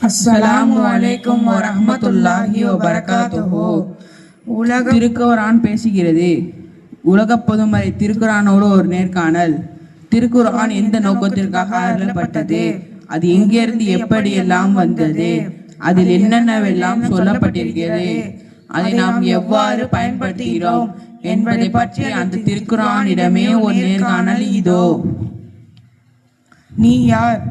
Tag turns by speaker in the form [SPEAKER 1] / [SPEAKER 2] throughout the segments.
[SPEAKER 1] அஸ்ஸலாமு அலைக்கும் வரஹ்மத்துல்லாஹி வபரகாத்துஹு.
[SPEAKER 2] திருக்குர்ஆன் பேசுகிறது. உலக பொதுமறை திருக்குர்ஆனோடு ஒரு நேர்காணல். திருக்குர்ஆன் எந்த நோக்கத்திற்காக அருளப்பட்டது, அது எங்கிருந்து எப்படியெல்லாம் வந்தது, அதில் என்னென்னவெல்லாம் சொல்லப்பட்டிருக்கிறது, அதை நாம் எவ்வாறு பயன்படுத்துகிறோம் என்பதை பற்றி அந்த திருக்குர்ஆனிடமே ஒரு நேர்காணல் இதோ.
[SPEAKER 1] நீ யார்?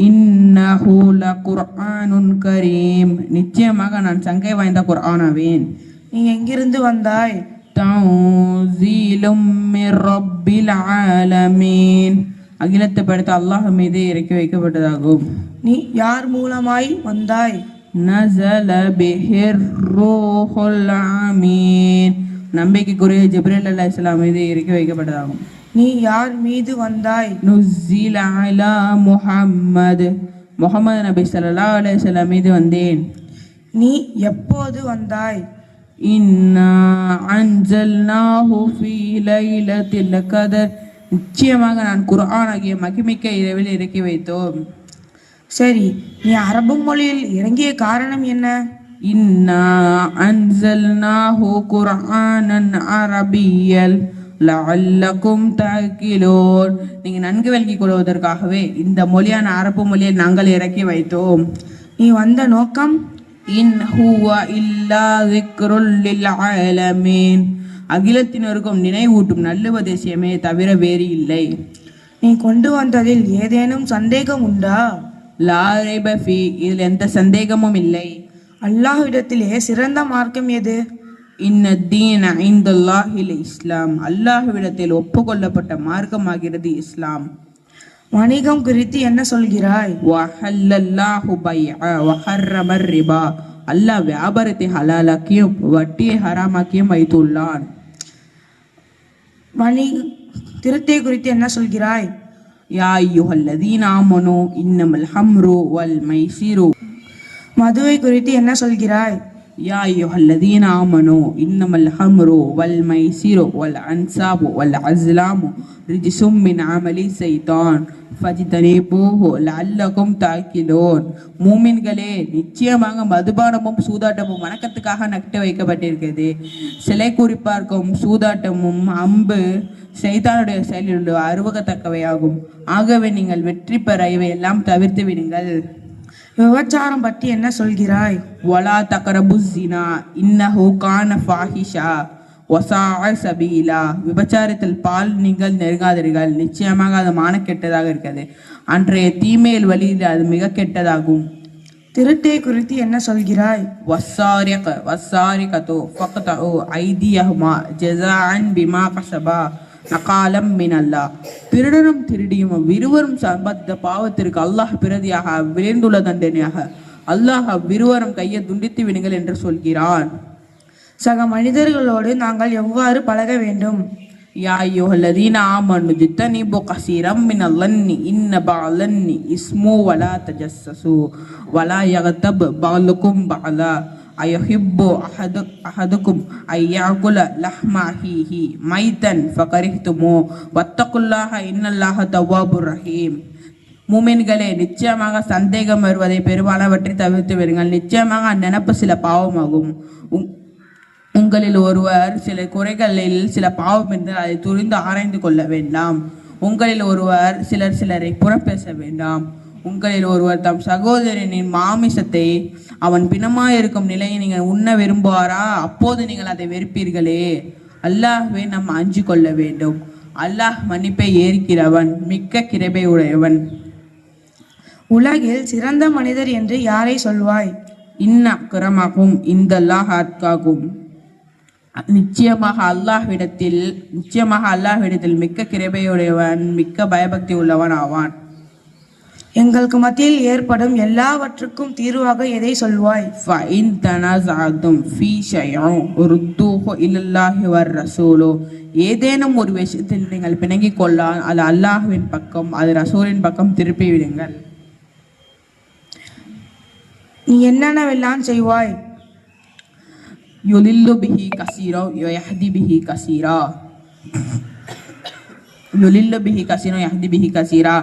[SPEAKER 2] இன்னஹு லகுர்ஆனுன் கரீம், நிச்சயமாக நான் சங்கை வாய்ந்த குர்ஆனாவேன்.
[SPEAKER 1] நீ எங்கிருந்து வந்தாய்?
[SPEAKER 2] தன்ஸீலும் மிர் ரப்பில் ஆலமீன், அகிலத்தை படைத்த அல்லாஹ் மீது இறக்கி வைக்கப்பட்டதாகும்.
[SPEAKER 1] நீ யார் மூலமாய் வந்தாய்?
[SPEAKER 2] நஸல பிஹிர் ரூஹுல் அமீன், நம்பிக்கைக்குரிய ஜிப்ரீல் அலைஹிஸ்ஸலாம் மீது இறக்கி வைக்கப்பட்டதாகும்.
[SPEAKER 1] நீ யார் மீது வந்தாய்?
[SPEAKER 2] நுஸ்ஸில அலா முஹம்மது, முஹம்மது நபி ஸல்லல்லாஹு அலைஹி வஸல்லம் மீது வந்தேன்.
[SPEAKER 1] நீ எப்போது வந்தாய்?
[SPEAKER 2] இன்னா அன்ஸல்நாஹு ஃபீ லைலத்தில் கத்ர், நிச்சயமாக நான் குர்ஆன் ஆகிய மகிமிக்க இரவில் இறக்கி வைத்தோம்.
[SPEAKER 1] சரி, நீ அரபு மொழியில் இறங்கிய காரணம் என்ன?
[SPEAKER 2] இன்னா அன்ஸல்நாஹு குர்ஆனன் அரபியல் லஅல்லகும் தஅகிலூன், நீங்கள் நன்கு விளங்கிக் கொள்வதற்காகவே இந்த மொழியான அரபு மொழியை நாங்கள் இறக்கி வைத்தோம்.
[SPEAKER 1] நீ வந்த நோக்கம்?
[SPEAKER 2] இன் ஹுவ இல்லா ஸிக்ருல் லில் ஆலமீன், அகிலத்தினருக்கும் நினைவூட்டும் நல்லுபதேசமே தவிர வேறு இல்லை.
[SPEAKER 1] நீ கொண்டு வந்ததில் ஏதேனும் சந்தேகம் உண்டா?
[SPEAKER 2] லா ரைப ஃபீ, இதில் எந்த சந்தேகமும் இல்லை.
[SPEAKER 1] அல்லாஹ்விடத்திலே சிறந்த மார்க்கம் எது?
[SPEAKER 2] இன்ன தீன இன்தல்லாஹில் இஸ்லாம், அல்லாஹ்விடத்தில் ஒப்புக்கொள்ளப்பட்ட மார்க்கமாகிறது இஸ்லாம்.
[SPEAKER 1] வணிகம் குறித்து என்ன சொல்கிறாய்?
[SPEAKER 2] வஹல்லல்லாஹு பைஅ வஹர்ரமர் ரிபா, அல்லாஹ் வியாபாரத்தை ஹலாலாக்கியும் வட்டியை ஹராமாக்கியும் வைத்துள்ளான்.
[SPEAKER 1] திருத்தை குறித்து என்ன சொல்கிறாய்?
[SPEAKER 2] யா அய்யுஹல்லதீன ஆமனூ இன்னமல் ஹம்ரு வல் மைசிரு,
[SPEAKER 1] மதுவை குறித்து என்ன சொல்கிறாய்?
[SPEAKER 2] யா அய்யுஹல்லதீன ஆமனூ இன்னமல் ஹம்ரு வல் மைசிரு வல் அன்சாபு வல் அஸ்லாமு ரிஜ்சும் மின் அமலி ஷைத்தான் ஃபஜ்தனிபூஹு லஅல்லகும் தஅகிலூன். மூமின்களே, நிச்சயமாக மதுபானமும் சூதாட்டமும் வணக்கத்துக்காக நட்டு வைக்கப்பட்டிருக்கிறது. சிலை குறிப்பார்க்கும் சூதாட்டமும் அம்பு ஷைத்தானுடைய செயலில் அருவகத்தக்கவையாகும். ஆகவே நீங்கள் வெற்றி பெற இவையெல்லாம் தவிர்த்து விடுங்கள்.
[SPEAKER 1] விபச்சாரம் பற்றி என்ன சொல்கிறாய்?
[SPEAKER 2] வலா தக்ரபுஸ் ஸினா இன்னஹு கான ஃபாஹிஷா வஸாஅ சபீலா, விபச்சாரத்தில் பால் நீங்கள் நெருங்காதீர்கள், நிச்சயமாக அது மானக்கெட்டதாக இருக்கிறது, அன்றைய தீமையில் வழியில் அது மிக கெட்டதாகும்.
[SPEAKER 1] திருட்டை குறித்து என்ன சொல்கிறாய்?
[SPEAKER 2] வஸ்ஸாரிகத்து ஃபக்தஉ ஐதியஹுமா ஜஸாஅன் பிமா கஸபா நகாலம் மினல்லாஹ், திருடனும் திருடியும் இருவரும் சம்பந்த பாவத்திற்கு அல்லாஹ் பிரதியாக விளைந்துள்ள தண்டனையாக அல்லாஹ் விருவரும் கையை துண்டித்து விடுங்கள் என்று சொல்கிறான்.
[SPEAKER 1] சக மனிதர்களோடு நாங்கள் எவ்வாறு பழக வேண்டும்?
[SPEAKER 2] யா அய்யுஹல்லதீன ஆமனூ ஜ்தனிபு கஸீரம் மினல் லன்னி இன்ன பஅலன்னி இஸ்மு வலா தஜஸ்ஸசு வலா யக்தப் பஅலுக்கும் பஅலா அயஹிப்பு அஹதுக்கும் ஐயாகுல லஹ்மா அஹீஹி மைத்தன் ஃபகரிஹ்துமு வத்தகுல்லாஹ இன்னல்லாஹ தவ்வாபுர் ரஹீம். மூமின்களே, நிச்சயமாக சந்தேகம் வருவதை பெரும்பாலானவற்றை தவிர்த்து விடுங்கள். நிச்சயமாக அந்நினப்பு சில பாவமாகும். உங்களில் ஒருவர் சில குறைகளில் சில பாவம் என்றால் அதை துரிந்து ஆராய்ந்து கொள்ள வேண்டாம். உங்களில் ஒருவர் சிலரை புறப்பேச வேண்டாம். உங்களில் ஒருவர் தம் சகோதரனின் மாமிசத்தை அவன் பிணமாயிருக்கும் நிலையை நீங்கள் உண்ண விரும்புவாரா? அப்போது நீங்கள் அதை வெறுப்பீர்களே. அல்லாஹ்வை நாம் அஞ்சு கொள்ள வேண்டும். அல்லாஹ் மன்னிப்பை ஏற்கிறவன், மிக்க கிருபை உடையவன்.
[SPEAKER 1] உலகில் சிறந்த மனிதர் என்று யாரை சொல்வாய்?
[SPEAKER 2] இன்ன அக்ரமகும் இந்தல்லாஹ் அத்காகும், நிச்சயமாக அல்லாஹ்விடத்தில் மிக்க கிருபையுடையவன், மிக்க பயபக்தி உள்ளவன் ஆவான்.
[SPEAKER 1] எங்களுக்கு மத்தியில் ஏற்படும் எல்லாவற்றுக்கும் தீர்வாக எதை சொல்வாய்?
[SPEAKER 2] ஃபஇன் தனஸஅதும் ஃபீ ஷைஇன் ருத்தூஹு இலல்லாஹி வர் ரசூலு, ஏதேனும் ஒரு விஷயத்தில் நீங்கள் பிணங்கிக் கொள்ளால் அது அல்லாஹ்வின் பக்கம், அது ரசூலின் பக்கம் திருப்பி விடுங்கள்.
[SPEAKER 1] நீ என்னென்னவெல்லாம் செய்வாய்?
[SPEAKER 2] யுலில்லு பிஹி கஸீரா யஹ்தி பிஹி கஸீரா, யுலில்லு பிஹி கஸீரா யஹ்தி பிஹி கஸீரா.